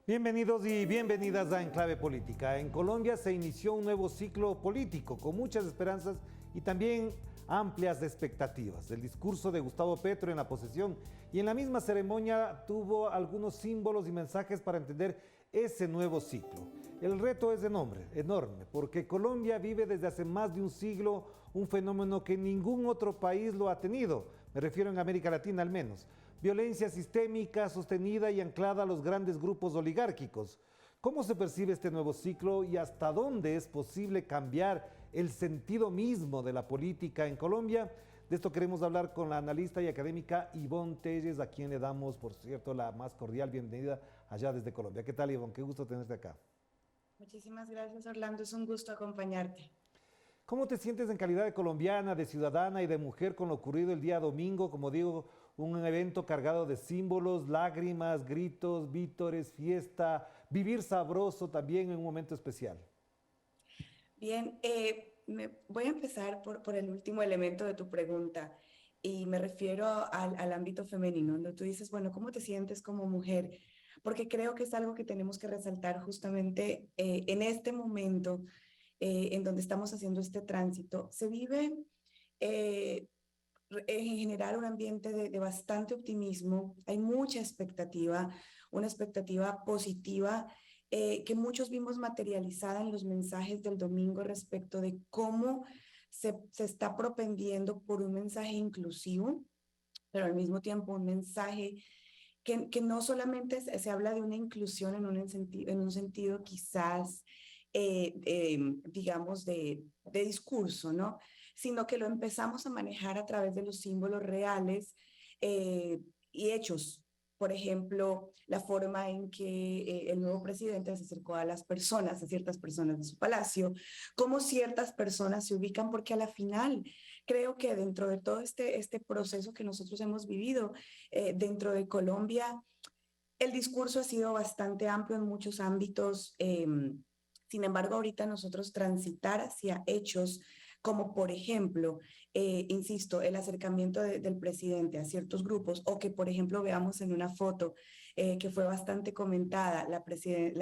Bienvenidos y bienvenidas a Enclave Política. En Colombia se inició un nuevo ciclo político con muchas esperanzas y también amplias expectativas. El discurso de Gustavo Petro en la posesión y en la misma ceremonia tuvo algunos símbolos y mensajes para entender ese nuevo ciclo. El reto es enorme, porque Colombia vive desde hace más de un siglo un fenómeno que ningún otro país lo ha tenido, me refiero en América Latina al menos. Violencia sistémica, sostenida y anclada a los grandes grupos oligárquicos. ¿Cómo se percibe este nuevo ciclo y hasta dónde es posible cambiar el sentido mismo de la política en Colombia? De esto queremos hablar con la analista y académica Ivonne Telles, a quien le damos, por cierto, la más cordial bienvenida allá desde Colombia. ¿Qué tal, Ivonne? Qué gusto tenerte acá. Muchísimas gracias, Orlando. Es un gusto acompañarte. ¿Cómo te sientes en calidad de colombiana, de ciudadana y de mujer con lo ocurrido el día domingo? Como digo, un evento cargado de símbolos, lágrimas, gritos, vítores, fiesta, vivir sabroso también en un momento especial. Bien, voy a empezar por el último elemento de tu pregunta y me refiero al ámbito femenino, donde tú dices, bueno, ¿cómo te sientes como mujer? Porque creo que es algo que tenemos que resaltar justamente en este momento en donde estamos haciendo este tránsito. Se vive eh, en general un ambiente de bastante optimismo, hay mucha expectativa, una expectativa positiva que muchos vimos materializada en los mensajes del domingo respecto de cómo se está propendiendo por un mensaje inclusivo, pero al mismo tiempo un mensaje que no solamente se habla de una inclusión en un sentido quizás, digamos, de discurso, ¿no? Sino que lo empezamos a manejar a través de los símbolos reales y hechos. Por ejemplo, la forma en que el nuevo presidente se acercó a las personas, a ciertas personas de su palacio, cómo ciertas personas se ubican, porque a la final creo que dentro de todo este proceso que nosotros hemos vivido, dentro de Colombia, el discurso ha sido bastante amplio en muchos ámbitos. Sin embargo, ahorita nosotros transitar hacia hechos como, por ejemplo, insisto, el acercamiento del presidente a ciertos grupos, o que, por ejemplo, veamos en una foto que fue bastante comentada la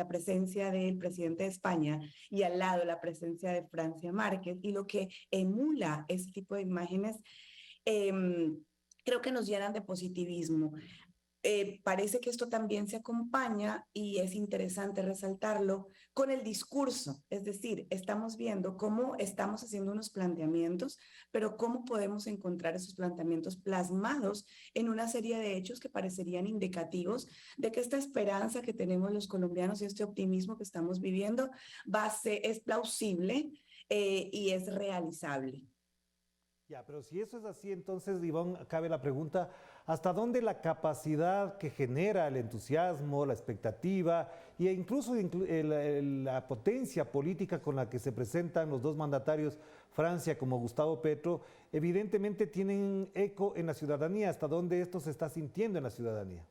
presencia del presidente de España y al lado la presencia de Francia Márquez, y lo que emula ese tipo de imágenes, creo que nos llenan de positivismo. Parece que esto también se acompaña, y es interesante resaltarlo, con el discurso. Es decir, estamos viendo cómo estamos haciendo unos planteamientos, pero cómo podemos encontrar esos planteamientos plasmados en una serie de hechos que parecerían indicativos de que esta esperanza que tenemos los colombianos y este optimismo que estamos viviendo es plausible y es realizable. Ya, pero si eso es así, entonces, Ivonne, cabe la pregunta, ¿hasta dónde la capacidad que genera el entusiasmo, la expectativa e incluso la potencia política con la que se presentan los dos mandatarios, Francia como Gustavo Petro, evidentemente tienen eco en la ciudadanía? ¿Hasta dónde esto se está sintiendo en la ciudadanía?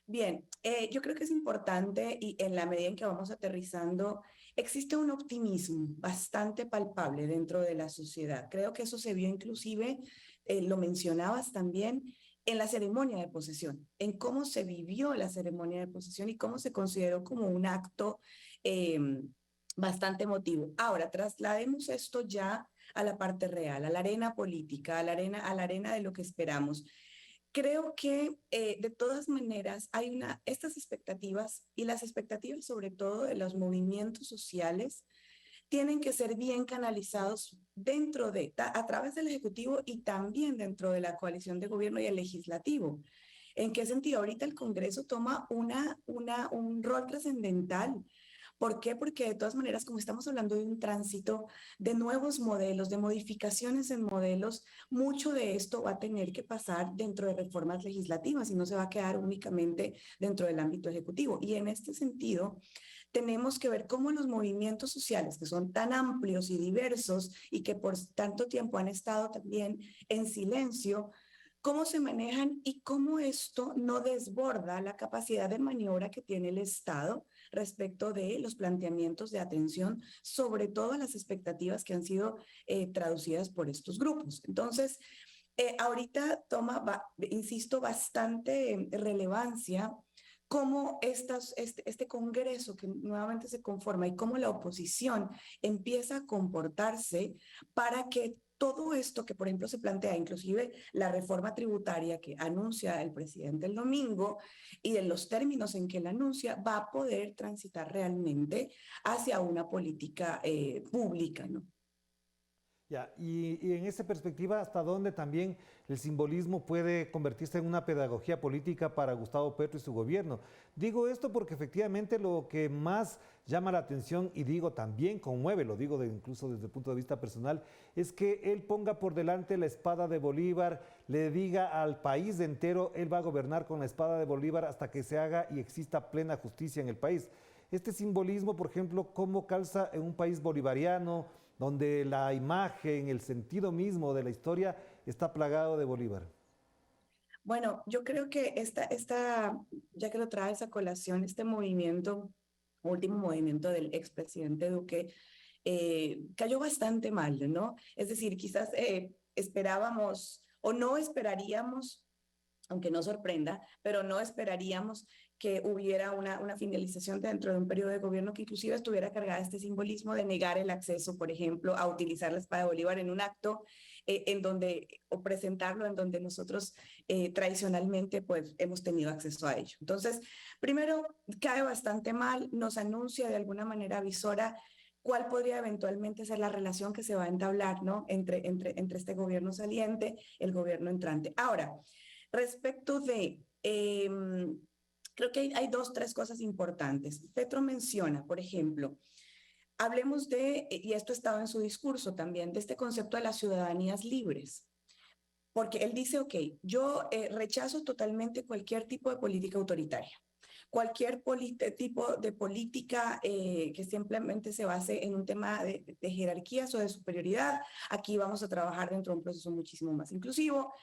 Bien, yo creo que es importante, y en la medida en que vamos aterrizando, existe un optimismo bastante palpable dentro de la sociedad. Creo que eso se vio inclusive, lo mencionabas también, en la ceremonia de posesión, en cómo se vivió la ceremonia de posesión y cómo se consideró como un acto eh, bastante emotivo. Ahora, traslademos esto ya a la parte real, a la arena política, a la arena de lo que esperamos. Creo que de todas maneras estas expectativas, y las expectativas sobre todo de los movimientos sociales, tienen que ser bien canalizados a través del Ejecutivo y también dentro de la coalición de gobierno y el legislativo. ¿En qué sentido? Ahorita el Congreso toma un rol trascendental. ¿Por qué? Porque de todas maneras, como estamos hablando de un tránsito, de nuevos modelos, de modificaciones en modelos, mucho de esto va a tener que pasar dentro de reformas legislativas y no se va a quedar únicamente dentro del ámbito ejecutivo. Y en este sentido, tenemos que ver cómo los movimientos sociales, que son tan amplios y diversos y que por tanto tiempo han estado también en silencio, cómo se manejan y cómo esto no desborda la capacidad de maniobra que tiene el Estado respecto de los planteamientos de atención, sobre todo a las expectativas que han sido traducidas por estos grupos. Entonces, ahorita toma, insisto, bastante relevancia cómo este Congreso que nuevamente se conforma y cómo la oposición empieza a comportarse para que todo esto que, por ejemplo, se plantea, inclusive la reforma tributaria que anuncia el presidente el domingo y en los términos en que la anuncia, va a poder transitar realmente hacia una política pública, ¿no? Ya, y en esa perspectiva, ¿hasta dónde también el simbolismo puede convertirse en una pedagogía política para Gustavo Petro y su gobierno? Digo esto porque efectivamente lo que más llama la atención y digo también conmueve, lo digo incluso desde el punto de vista personal, es que él ponga por delante la espada de Bolívar, le diga al país entero, él va a gobernar con la espada de Bolívar hasta que se haga y exista plena justicia en el país. Este simbolismo, por ejemplo, ¿cómo calza en un país bolivariano, donde la imagen, el sentido mismo de la historia está plagado de Bolívar? Bueno, yo creo que ya que lo traes a colación, este movimiento, último movimiento del expresidente Duque, cayó bastante mal, ¿no? Es decir, quizás esperábamos o no esperaríamos, aunque no sorprenda, pero no esperaríamos que hubiera una finalización dentro de un periodo de gobierno que inclusive estuviera cargada de este simbolismo de negar el acceso, por ejemplo, a utilizar la espada de Bolívar en un acto en donde, o presentarlo en donde nosotros tradicionalmente pues hemos tenido acceso a ello. Entonces, primero, cae bastante mal, nos anuncia de alguna manera visora cuál podría eventualmente ser la relación que se va a entablar, ¿no? Entre este gobierno saliente, el gobierno entrante. Ahora, respecto de, creo que hay dos, tres cosas importantes. Petro menciona, por ejemplo, hablemos de, y esto estaba en su discurso también, de este concepto de las ciudadanías libres. Porque él dice, ok, yo rechazo totalmente cualquier tipo de política autoritaria, cualquier tipo de política que simplemente se base en un tema de jerarquías o de superioridad. Aquí vamos a trabajar dentro de un proceso muchísimo más inclusivo.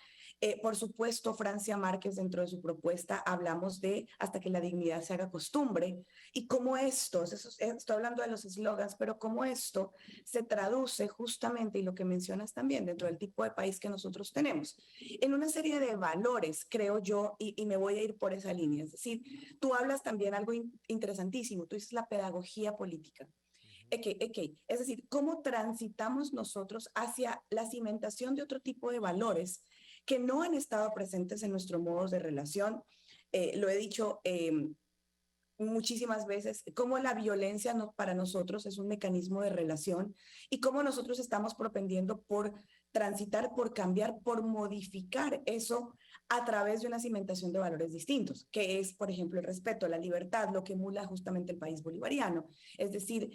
Por supuesto, Francia Márquez, dentro de su propuesta, hablamos de hasta que la dignidad se haga costumbre y cómo estoy hablando de los eslogans, pero cómo esto se traduce justamente, y lo que mencionas también, dentro del tipo de país que nosotros tenemos, en una serie de valores, creo yo, y me voy a ir por esa línea. Es decir, tú hablas también algo interesantísimo, tú dices la pedagogía política. Es decir, cómo transitamos nosotros hacia la cimentación de otro tipo de valores que no han estado presentes en nuestros modos de relación. Lo he dicho muchísimas veces, cómo la violencia para nosotros es un mecanismo de relación y cómo nosotros estamos propendiendo por transitar, por cambiar, por modificar eso a través de una cimentación de valores distintos, que es, por ejemplo, el respeto, la libertad, lo que emula justamente el país bolivariano. Es decir,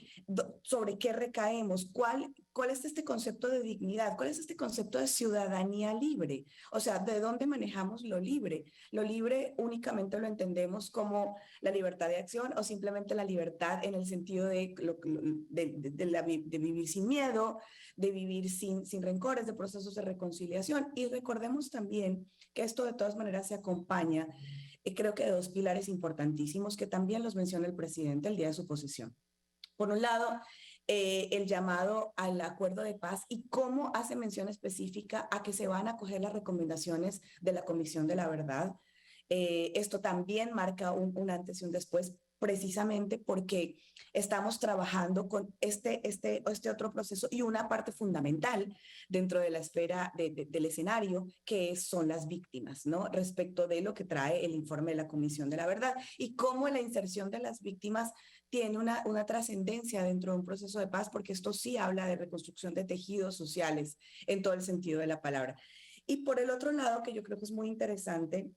sobre qué recaemos, cuál es este concepto de dignidad, cuál es este concepto de ciudadanía libre, o sea, de dónde manejamos lo libre. Lo libre únicamente lo entendemos como la libertad de acción o simplemente la libertad en el sentido de vivir sin miedo, de vivir sin rencores, de procesos de reconciliación. Y recordemos también que esto de todas maneras se acompaña, creo que de dos pilares importantísimos que también los menciona el presidente el día de su posesión. Por un lado, el llamado al acuerdo de paz y cómo hace mención específica a que se van a acoger las recomendaciones de la Comisión de la Verdad. Esto también marca un antes y un después, precisamente porque estamos trabajando con este otro proceso y una parte fundamental dentro de la esfera del escenario, que son las víctimas, ¿no? Respecto de lo que trae el informe de la Comisión de la Verdad y cómo la inserción de las víctimas tiene una trascendencia dentro de un proceso de paz, porque esto sí habla de reconstrucción de tejidos sociales en todo el sentido de la palabra. Y por el otro lado, que yo creo que es muy interesante,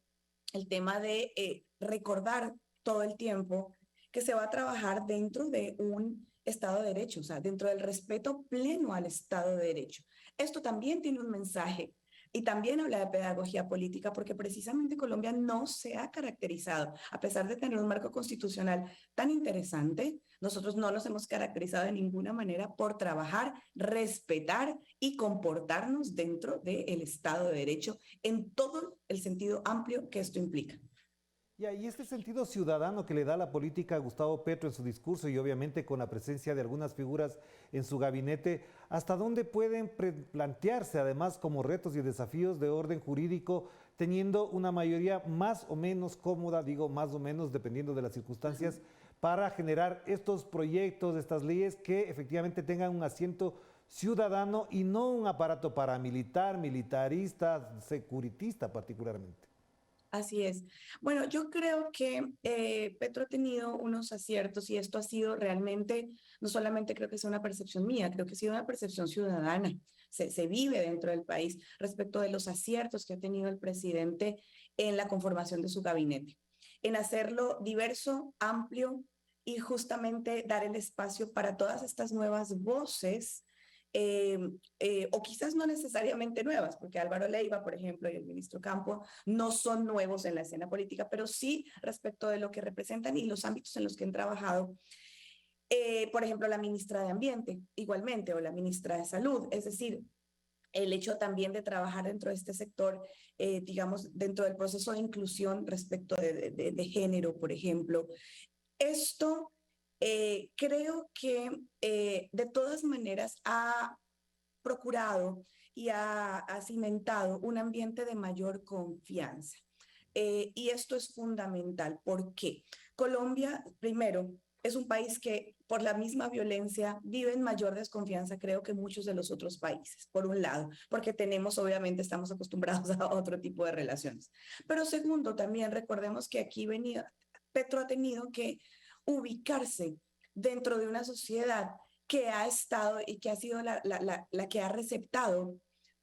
el tema de recordar todo el tiempo que se va a trabajar dentro de un Estado de Derecho, o sea, dentro del respeto pleno al Estado de Derecho. Esto también tiene un mensaje Y también habla de pedagogía política porque precisamente Colombia no se ha caracterizado, a pesar de tener un marco constitucional tan interesante, nosotros no nos hemos caracterizado de ninguna manera por trabajar, respetar y comportarnos dentro del Estado de Derecho en todo el sentido amplio que esto implica. Y este sentido ciudadano que le da la política a Gustavo Petro en su discurso y obviamente con la presencia de algunas figuras en su gabinete, ¿hasta dónde pueden plantearse además como retos y desafíos de orden jurídico teniendo una mayoría más o menos cómoda, digo más o menos dependiendo de las circunstancias, para generar estos proyectos, estas leyes que efectivamente tengan un asiento ciudadano y no un aparato paramilitar, militarista, securitista particularmente? Así es. Bueno, yo creo que Petro ha tenido unos aciertos y esto ha sido realmente, no solamente creo que sea una percepción mía, creo que ha sido una percepción ciudadana. Se vive dentro del país respecto de los aciertos que ha tenido el presidente en la conformación de su gabinete, en hacerlo diverso, amplio y justamente dar el espacio para todas estas nuevas voces eh, o quizás no necesariamente nuevas, porque Álvaro Leiva, por ejemplo, y el ministro Campo no son nuevos en la escena política, pero sí respecto de lo que representan y los ámbitos en los que han trabajado. Por ejemplo, la ministra de Ambiente, igualmente, o la ministra de Salud, es decir, el hecho también de trabajar dentro de este sector, digamos, dentro del proceso de inclusión respecto de género, por ejemplo. Esto creo que de todas maneras ha procurado y ha cimentado un ambiente de mayor confianza. Y esto es fundamental. ¿Por qué? Colombia, primero, es un país que por la misma violencia vive en mayor desconfianza, creo que muchos de los otros países, por un lado, porque tenemos, obviamente, estamos acostumbrados a otro tipo de relaciones. Pero segundo, también recordemos que aquí venía, Petro ha tenido que ubicarse dentro de una sociedad que ha estado y que ha sido la que ha receptado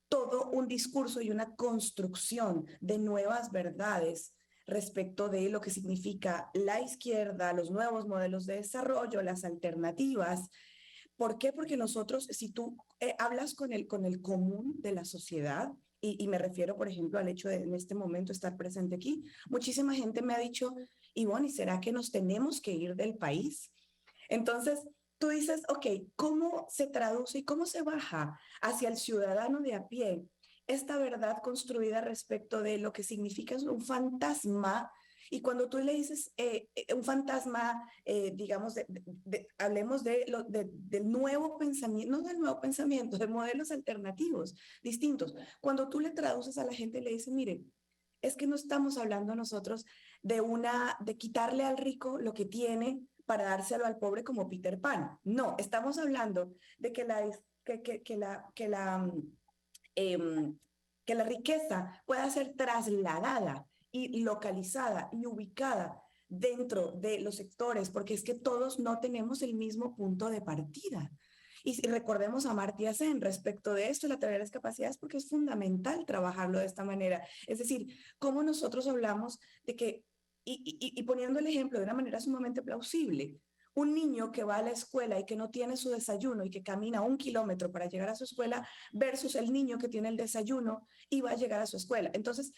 todo un discurso y una construcción de nuevas verdades respecto de lo que significa la izquierda, los nuevos modelos de desarrollo, las alternativas. ¿Por qué? Porque nosotros, si tú hablas con el común de la sociedad, y me refiero, por ejemplo, al hecho de en este momento estar presente aquí, muchísima gente me ha dicho, Ivonne, ¿y será que nos tenemos que ir del país? Entonces, tú dices, ok, ¿cómo se traduce y cómo se baja hacia el ciudadano de a pie esta verdad construida respecto de lo que significa un fantasma? Y cuando tú le dices un fantasma, digamos, hablemos del nuevo pensamiento, no del nuevo pensamiento, de modelos alternativos, distintos. Cuando tú le traduces a la gente, le dices, mire, es que no estamos hablando nosotros de quitarle al rico lo que tiene para dárselo al pobre como Peter Pan. No, estamos hablando de eh, que la riqueza pueda ser trasladada y localizada y ubicada dentro de los sectores, porque es que todos no tenemos el mismo punto de partida. Y si recordemos a Amartya Sen respecto de esto, la teoría de las capacidades, porque es fundamental trabajarlo de esta manera. Es decir, cómo nosotros hablamos de que, y poniendo el ejemplo de una manera sumamente plausible, un niño que va a la escuela y que no tiene su desayuno y que camina 1 kilómetro para llegar a su escuela versus el niño que tiene el desayuno y va a llegar a su escuela. Entonces,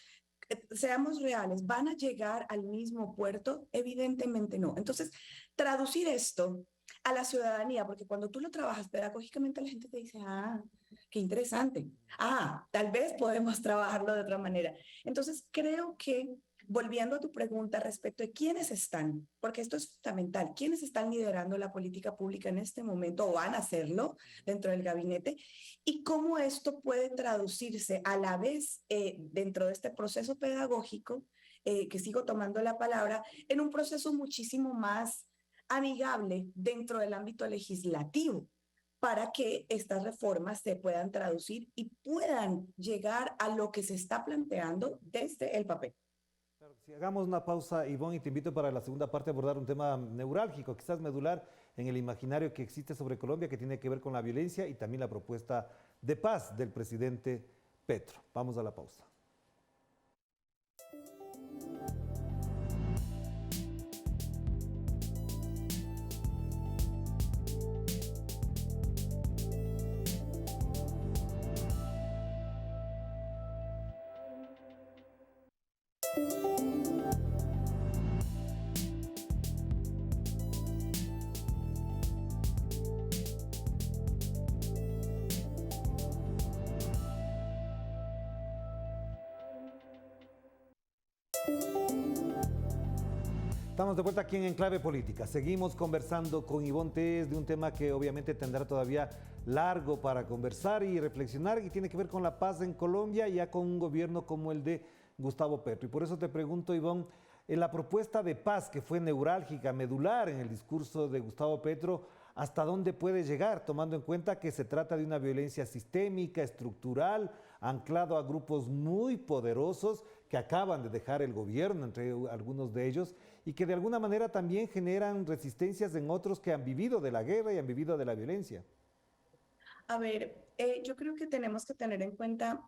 seamos reales, ¿van a llegar al mismo puerto? Evidentemente no. Entonces, traducir esto a la ciudadanía, porque cuando tú lo trabajas pedagógicamente la gente te dice, ah, qué interesante, ah, tal vez podemos trabajarlo de otra manera. Entonces, creo que volviendo a tu pregunta respecto de quiénes están, porque esto es fundamental, quiénes están liderando la política pública en este momento o van a hacerlo dentro del gabinete y cómo esto puede traducirse a la vez dentro de este proceso pedagógico, que sigo tomando la palabra, en un proceso muchísimo más amigable dentro del ámbito legislativo para que estas reformas se puedan traducir y puedan llegar a lo que se está planteando desde el papel. Claro que sí. Hagamos una pausa, Ivonne, y te invito para la segunda parte a abordar un tema neurálgico, quizás medular en el imaginario que existe sobre Colombia, que tiene que ver con la violencia y también la propuesta de paz del presidente Petro. Vamos a la pausa. Estamos de vuelta aquí en Enclave Política. Seguimos conversando con Ivonne Telles de un tema que obviamente tendrá todavía largo para conversar y reflexionar, y tiene que ver con la paz en Colombia, ya con un gobierno como el de Gustavo Petro. Y por eso te pregunto, Ivonne, en la propuesta de paz que fue neurálgica, medular en el discurso de Gustavo Petro, ¿hasta dónde puede llegar, tomando en cuenta que se trata de una violencia sistémica, estructural, anclado a grupos muy poderosos que acaban de dejar el gobierno, entre algunos de ellos, y que de alguna manera también generan resistencias en otros que han vivido de la guerra y han vivido de la violencia? A ver, yo creo que tenemos que tener en cuenta,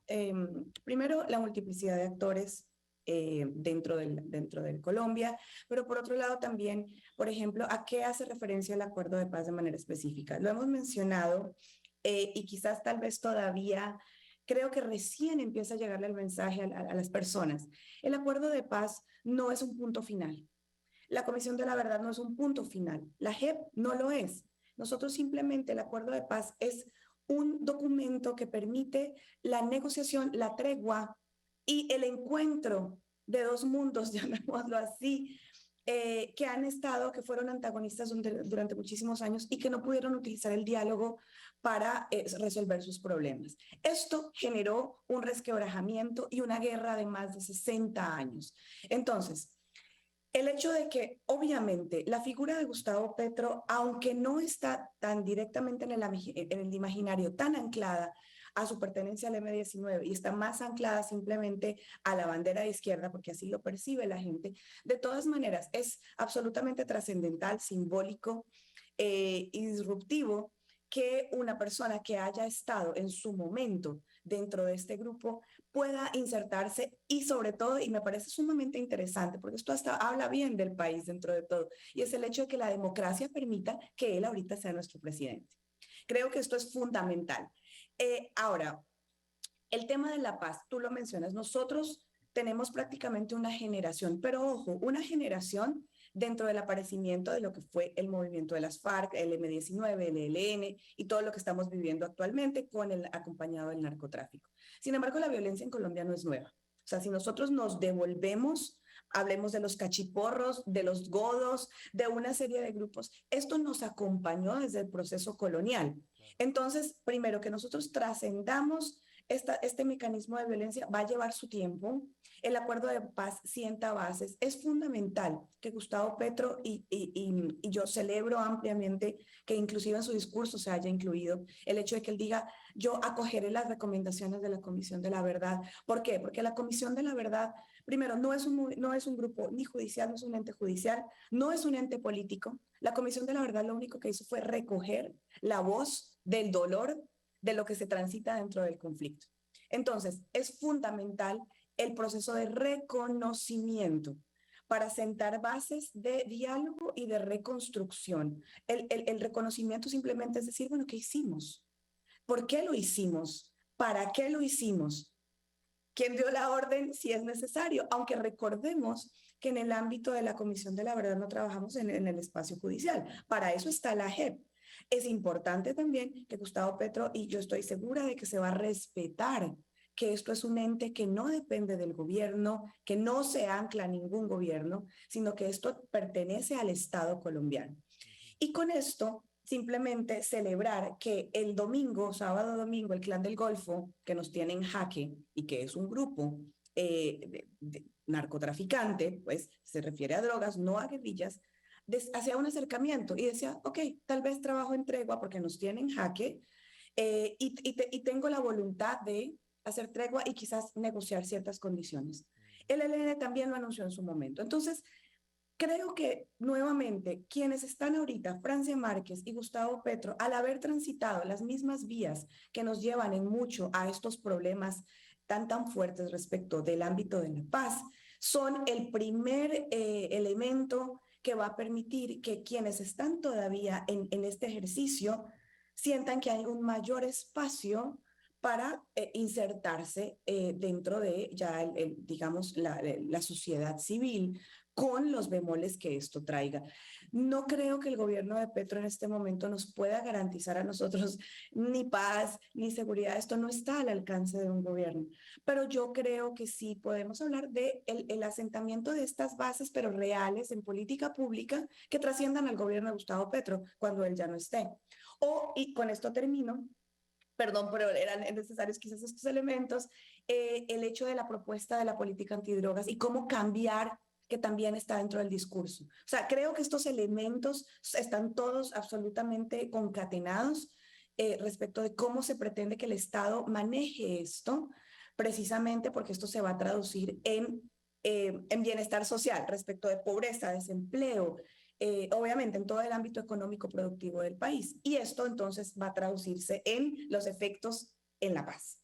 primero, la multiplicidad de actores dentro del Colombia, pero por otro lado también, por ejemplo, ¿a qué hace referencia el acuerdo de paz de manera específica? Lo hemos mencionado y quizás tal vez todavía creo que recién empieza a llegarle el mensaje a las personas. El acuerdo de paz no es un punto final. La Comisión de la Verdad no es un punto final. La JEP no lo es. Nosotros simplemente el acuerdo de paz es un documento que permite la negociación, la tregua y el encuentro de dos mundos, llamémoslo así, que fueron antagonistas durante muchísimos años y que no pudieron utilizar el diálogo para resolver sus problemas. Esto generó un resquebrajamiento y una guerra de más de 60 años. Entonces, el hecho de que obviamente la figura de Gustavo Petro, aunque no está tan directamente en el imaginario, tan anclada a su pertenencia al M-19 y está más anclada simplemente a la bandera de izquierda, porque así lo percibe la gente, de todas maneras es absolutamente trascendental, simbólico y disruptivo que una persona que haya estado en su momento dentro de este grupo pueda insertarse y sobre todo, y me parece sumamente interesante, porque esto hasta habla bien del país dentro de todo, y es el hecho de que la democracia permita que él ahorita sea nuestro presidente. Creo que esto es fundamental. Ahora, el tema de la paz, tú lo mencionas, nosotros tenemos prácticamente una generación, pero ojo, una generación dentro del aparecimiento de lo que fue el movimiento de las FARC, el M-19, el ELN y todo lo que estamos viviendo actualmente con el acompañado del narcotráfico. Sin embargo, la violencia en Colombia no es nueva. O sea, si nosotros nos devolvemos, hablemos de los cachiporros, de los godos, de una serie de grupos, esto nos acompañó desde el proceso colonial. Entonces, primero que nosotros trascendamos este mecanismo de violencia va a llevar su tiempo. El acuerdo de paz sienta bases. Es fundamental que Gustavo Petro, y yo celebro ampliamente que inclusive en su discurso se haya incluido el hecho de que él diga, yo acogeré las recomendaciones de la Comisión de la Verdad. ¿Por qué? Porque la Comisión de la Verdad, primero, no es un grupo ni judicial, no es un ente judicial, no es un ente político. La Comisión de la Verdad lo único que hizo fue recoger la voz del dolor de lo que se transita dentro del conflicto. Entonces, es fundamental el proceso de reconocimiento para sentar bases de diálogo y de reconstrucción. El reconocimiento simplemente es decir, bueno, ¿qué hicimos? ¿Por qué lo hicimos? ¿Para qué lo hicimos? ¿Quién dio la orden si es necesario? Aunque recordemos que en el ámbito de la Comisión de la Verdad no trabajamos en el espacio judicial. Para eso está la JEP. Es importante también que Gustavo Petro, y yo estoy segura de que se va a respetar, que esto es un ente que no depende del gobierno, que no se ancla a ningún gobierno, sino que esto pertenece al Estado colombiano. Y con esto, simplemente celebrar que el domingo, sábado domingo, el Clan del Golfo, que nos tiene en jaque y que es un grupo de narcotraficante, pues se refiere a drogas, no a guerrillas, hacía un acercamiento y decía, ok, tal vez trabajo en tregua porque nos tienen jaque y tengo la voluntad de hacer tregua y quizás negociar ciertas condiciones. El ELN también lo anunció en su momento. Entonces, creo que nuevamente quienes están ahorita, Francia Márquez y Gustavo Petro, al haber transitado las mismas vías que nos llevan en mucho a estos problemas tan fuertes respecto del ámbito de la paz, son el primer elemento que va a permitir que quienes están todavía en este ejercicio sientan que hay un mayor espacio para insertarse dentro de ya, digamos, la sociedad civil, con los bemoles que esto traiga. No creo que el gobierno de Petro en este momento nos pueda garantizar a nosotros ni paz ni seguridad. Esto no está al alcance de un gobierno. Pero yo creo que sí podemos hablar de el asentamiento de estas bases, pero reales en política pública que trasciendan al gobierno de Gustavo Petro cuando él ya no esté. Y con esto termino, perdón, pero eran necesarios quizás estos elementos, el hecho de la propuesta de la política antidrogas y cómo cambiar, que también está dentro del discurso. O sea, creo que estos elementos están todos absolutamente concatenados respecto de cómo se pretende que el Estado maneje esto, precisamente porque esto se va a traducir en bienestar social respecto de pobreza, desempleo, obviamente en todo el ámbito económico productivo del país. Y esto entonces va a traducirse en los efectos en la paz.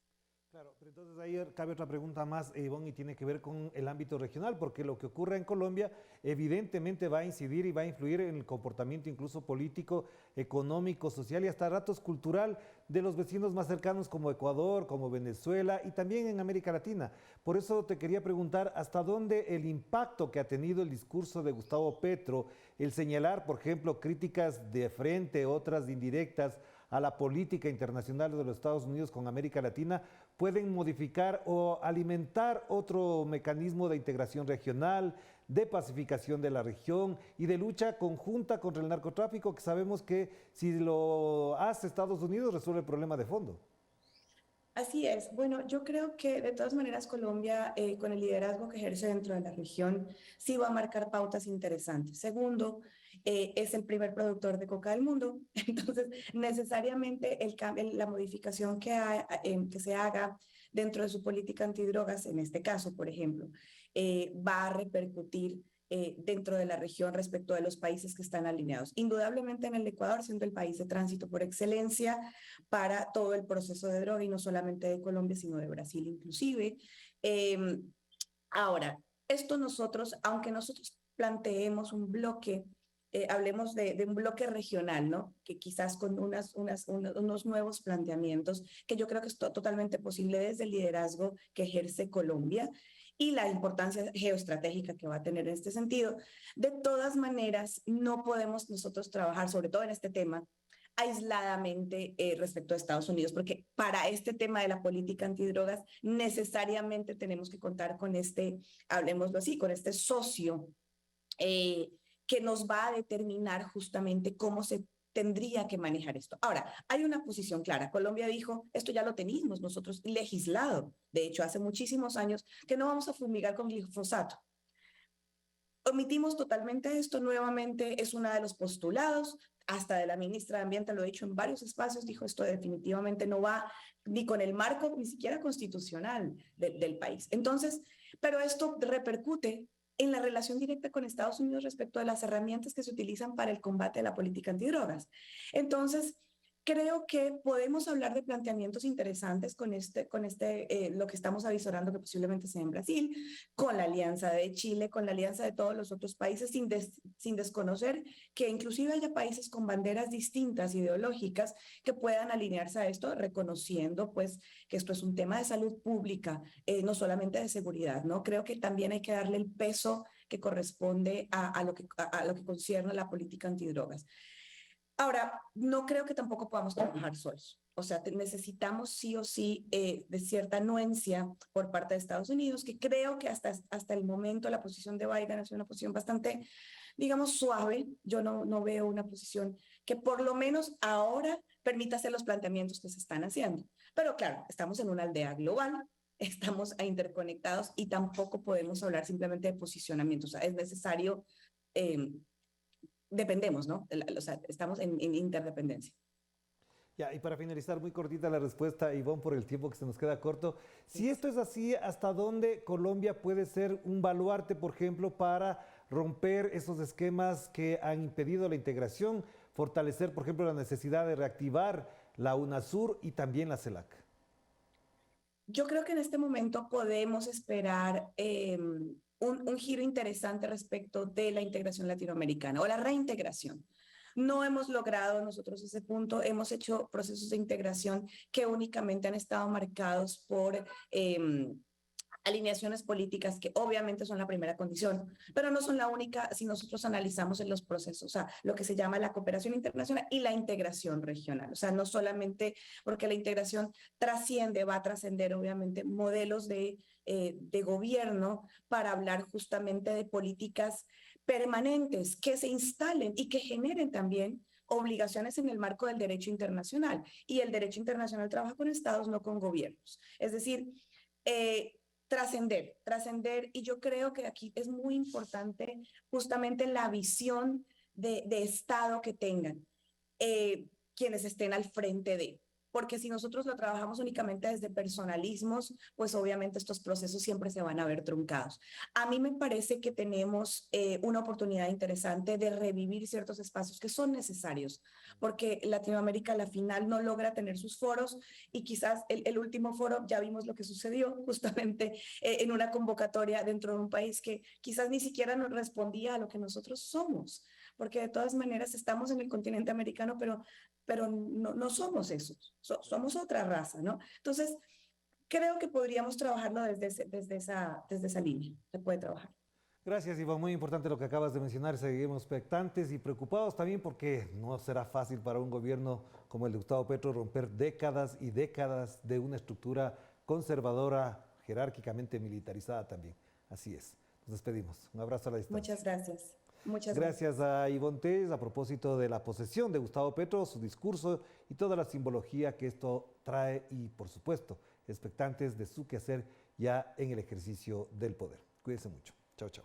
Claro, pero entonces ahí cabe otra pregunta más, Ivonne, y tiene que ver con el ámbito regional, porque lo que ocurre en Colombia evidentemente va a incidir y va a influir en el comportamiento incluso político, económico, social y hasta ratos cultural de los vecinos más cercanos como Ecuador, como Venezuela y también en América Latina. Por eso te quería preguntar hasta dónde el impacto que ha tenido el discurso de Gustavo Petro, el señalar, por ejemplo, críticas de frente, otras indirectas, a la política internacional de los Estados Unidos con América Latina, pueden modificar o alimentar otro mecanismo de integración regional, de pacificación de la región y de lucha conjunta contra el narcotráfico, que sabemos que si lo hace Estados Unidos resuelve el problema de fondo. Así es. Bueno, yo creo que de todas maneras Colombia, con el liderazgo que ejerce dentro de la región, sí va a marcar pautas interesantes. Segundo, es el primer productor de coca del mundo, entonces necesariamente la modificación que se haga dentro de su política antidrogas, en este caso, por ejemplo, va a repercutir dentro de la región respecto de los países que están alineados. Indudablemente en el Ecuador, siendo el país de tránsito por excelencia para todo el proceso de droga y no solamente de Colombia, sino de Brasil inclusive. Eh, Ahora, esto nosotros, aunque nosotros planteemos un bloque, hablemos de un bloque regional, ¿no? Que quizás con unos nuevos planteamientos, que yo creo que es totalmente posible desde el liderazgo que ejerce Colombia y la importancia geoestratégica que va a tener en este sentido. De todas maneras, no podemos nosotros trabajar, sobre todo en este tema, aisladamente respecto a Estados Unidos, porque para este tema de la política antidrogas necesariamente tenemos que contar con este, hablemoslo así, con este socio eh, que nos va a determinar justamente cómo se tendría que manejar esto. Ahora, hay una posición clara. Colombia dijo, esto ya lo teníamos nosotros legislado, de hecho, hace muchísimos años, que no vamos a fumigar con glifosato. Omitimos totalmente esto, nuevamente es uno de los postulados, hasta de la ministra de Ambiente, lo he dicho en varios espacios, dijo esto definitivamente no va ni con el marco ni siquiera constitucional del país. Entonces, pero esto repercute en la relación directa con Estados Unidos respecto a las herramientas que se utilizan para el combate de la política antidrogas. Entonces, creo que podemos hablar de planteamientos interesantes lo que estamos avisorando que posiblemente sea en Brasil, con la alianza de Chile, con la alianza de todos los otros países, sin desconocer que inclusive haya países con banderas distintas, ideológicas, que puedan alinearse a esto, reconociendo pues que esto es un tema de salud pública, no solamente de seguridad, ¿no? Creo que también hay que darle el peso que corresponde a lo que concierne a la política antidrogas. Ahora, no creo que tampoco podamos trabajar solos. O sea, necesitamos sí o sí de cierta anuencia por parte de Estados Unidos, que creo que hasta el momento la posición de Biden es una posición bastante, digamos, suave. Yo no veo una posición que por lo menos ahora permita hacer los planteamientos que se están haciendo. Pero claro, estamos en una aldea global, estamos interconectados y tampoco podemos hablar simplemente de posicionamiento. O sea, es necesario dependemos, ¿no? O sea, estamos en interdependencia. Ya, y para finalizar, muy cortita la respuesta, Ivonne, por el tiempo que se nos queda corto. Si esto es así, ¿hasta dónde Colombia puede ser un baluarte, por ejemplo, para romper esos esquemas que han impedido la integración, fortalecer, por ejemplo, la necesidad de reactivar la UNASUR y también la CELAC? Yo creo que en este momento podemos esperar un giro interesante respecto de la integración latinoamericana o la reintegración. No hemos logrado nosotros ese punto, hemos hecho procesos de integración que únicamente han estado marcados por alineaciones políticas que obviamente son la primera condición, pero no son la única si nosotros analizamos en los procesos, o sea, lo que se llama la cooperación internacional y la integración regional. O sea, no solamente porque la integración trasciende, va a trascender obviamente modelos de gobierno para hablar justamente de políticas permanentes que se instalen y que generen también obligaciones en el marco del derecho internacional. Y el derecho internacional trabaja con estados, no con gobiernos. Es decir, eh, trascender, y yo creo que aquí es muy importante justamente la visión de Estado que tengan quienes estén al frente de. Porque si nosotros lo trabajamos únicamente desde personalismos, pues obviamente estos procesos siempre se van a ver truncados. A mí me parece que tenemos una oportunidad interesante de revivir ciertos espacios que son necesarios, porque Latinoamérica a la final no logra tener sus foros y quizás el último foro ya vimos lo que sucedió justamente en una convocatoria dentro de un país que quizás ni siquiera nos respondía a lo que nosotros somos, porque de todas maneras estamos en el continente americano, pero no somos esos, somos otra raza, ¿no? Entonces, creo que podríamos trabajarlo desde esa línea, se puede trabajar. Gracias, Iván. Muy importante lo que acabas de mencionar. Seguimos expectantes y preocupados también porque no será fácil para un gobierno como el de Gustavo Petro romper décadas y décadas de una estructura conservadora, jerárquicamente militarizada también. Así es. Nos despedimos. Un abrazo a la distancia. Muchas gracias. Muchas gracias. Gracias a Ivonne Telles a propósito de la posesión de Gustavo Petro, su discurso y toda la simbología que esto trae y, por supuesto, expectantes de su quehacer ya en el ejercicio del poder. Cuídense mucho. Chao, chao.